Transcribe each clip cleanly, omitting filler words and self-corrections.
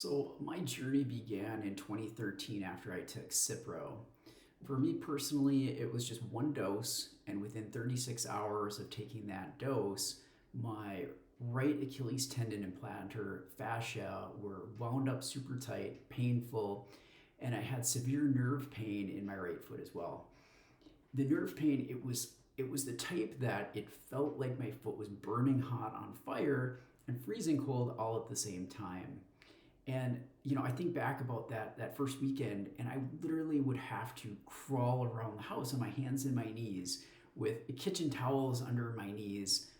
So my journey began in 2013 after I took Cipro. For me personally, it was just one dose, and within 36 hours of taking that dose, my right Achilles tendon and plantar fascia were wound up super tight, painful, and I had severe nerve pain in my right foot as well. The nerve pain, it was the type that it felt like my foot was burning hot on fire and freezing cold all at the same time. And I think back about that first weekend, and I literally would have to crawl around the house on my hands and my knees with kitchen towels under my knees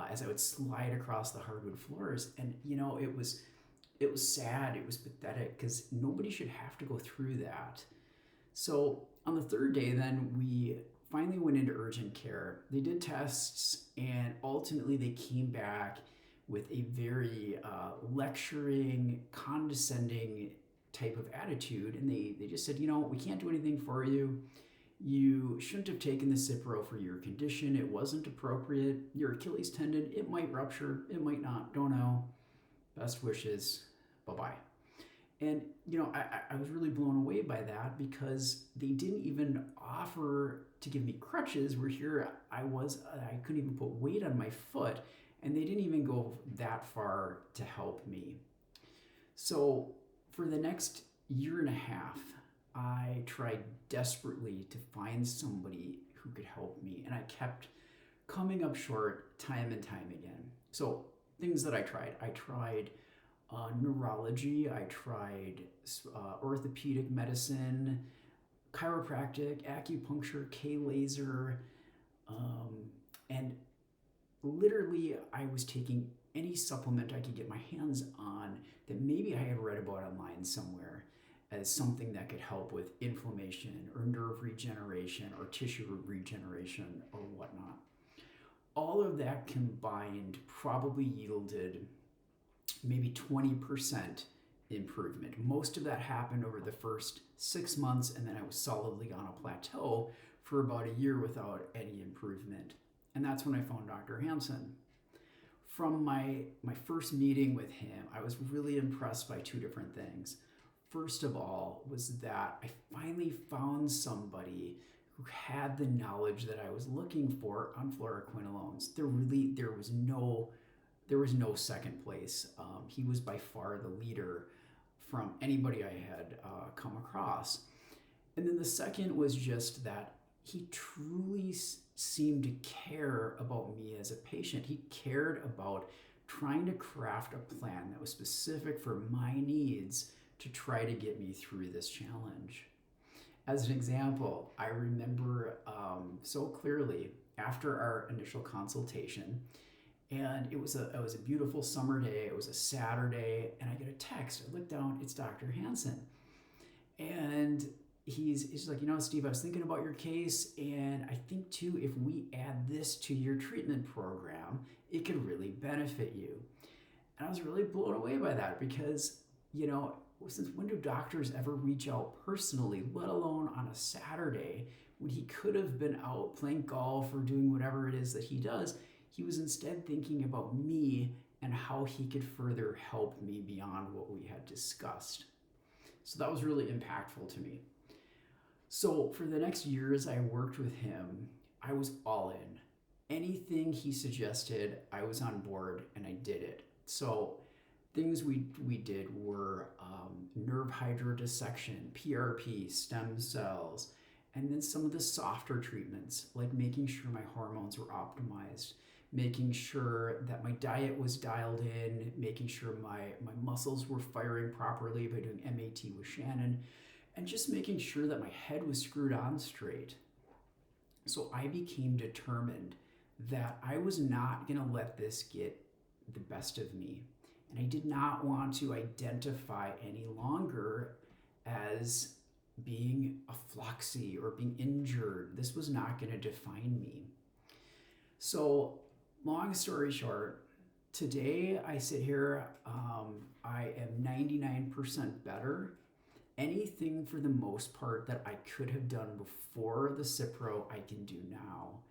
as I would slide across the hardwood floors. And it was sad, it was pathetic because nobody should have to go through that. So on the third day, then we finally went into urgent care. They did tests, and ultimately they came back with a very lecturing, condescending type of attitude. And they just said, we can't do anything for you. You shouldn't have taken the Cipro for your condition. It wasn't appropriate. Your Achilles tendon, it might rupture, it might not, don't know. Best wishes, bye-bye. And, I was really blown away by that because they didn't even offer to give me crutches. Where here I couldn't even put weight on my foot, and they didn't even go that far to help me. So for the next year and a half, I tried desperately to find somebody who could help me, and I kept coming up short time and time again. So things that I tried neurology, I tried orthopedic medicine, chiropractic, acupuncture, K-laser, and literally I was taking any supplement I could get my hands on that maybe I had read about online somewhere as something that could help with inflammation or nerve regeneration or tissue regeneration or whatnot. All of that combined probably yielded maybe 20% improvement. Most of that happened over the first 6 months, and then I was solidly on a plateau for about a year without any improvement. And that's when I found Dr. Hansen. From my first meeting with him, I was really impressed by two different things. First of all was that I finally found somebody who had the knowledge that I was looking for on fluoroquinolones. There was no second place. He was by far the leader from anybody I had come across. And then the second was just that he truly seemed to care about me as a patient. He cared about trying to craft a plan that was specific for my needs to try to get me through this challenge. As an example, I remember so clearly after our initial consultation, and it was a beautiful summer day. It was a Saturday, and I get a text. I look down, it's Dr. Hansen. And he's like, Steve, I was thinking about your case, and I think too, if we add this to your treatment program, it could really benefit you. And I was really blown away by that because, since when do doctors ever reach out personally, let alone on a Saturday when he could have been out playing golf or doing whatever it is that he does? He was instead thinking about me and how he could further help me beyond what we had discussed. So that was really impactful to me. So for the next years I worked with him, I was all in. Anything he suggested, I was on board and I did it. So things we did were nerve hydrodissection, PRP, stem cells, and then some of the softer treatments, like making sure my hormones were optimized, making sure that my diet was dialed in, making sure my muscles were firing properly by doing MAT with Shannon, and just making sure that my head was screwed on straight. So I became determined that I was not going to let this get the best of me. And I did not want to identify any longer as being a floxy or being injured. This was not going to define me. So long story short, today I sit here, I am 99% better. Anything for the most part that I could have done before the Cipro, I can do now.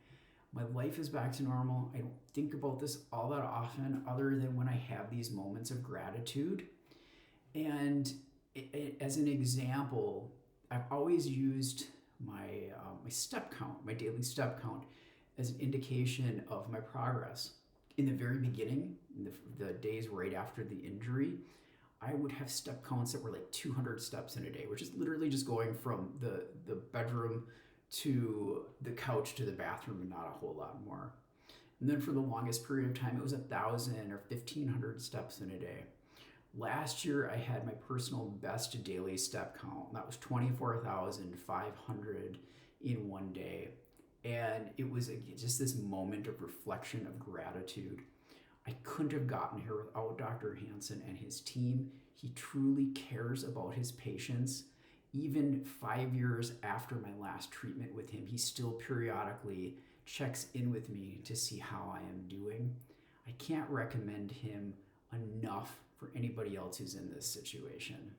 My life is back to normal. I don't think about this all that often other than when I have these moments of gratitude. And as an example, I've always used my step count, my daily step count, as an indication of my progress. In the very beginning, in the days right after the injury, I would have step counts that were like 200 steps in a day, which is literally just going from the bedroom to the couch to the bathroom and not a whole lot more. And then for the longest period of time, it was 1,000 or 1,500 steps in a day. Last year, I had my personal best daily step count, and that was 24,500 in one day. And it was just this moment of reflection of gratitude. I couldn't have gotten here without Dr. Hansen and his team. He truly cares about his patients. Even 5 years after my last treatment with him, he still periodically checks in with me to see how I am doing. I can't recommend him enough for anybody else who's in this situation.